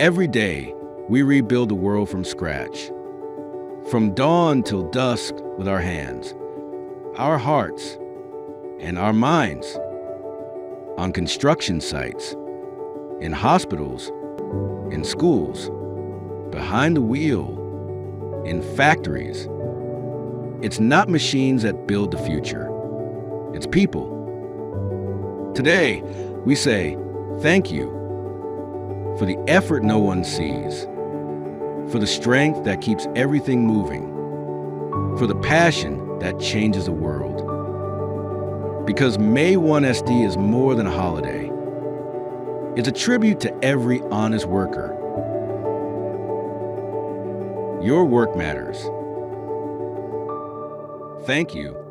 Every day, we rebuild the world from scratch. From dawn till dusk with our hands, our hearts, and our minds. On construction sites, in hospitals, in schools, behind the wheel, in factories. It's not machines that build the future. It's people. Today, we say thank you for the effort no one sees, for the strength that keeps everything moving, for the passion that changes the world. Because May 1 SD is more than a holiday. It's a tribute to every honest worker. Your work matters. Thank you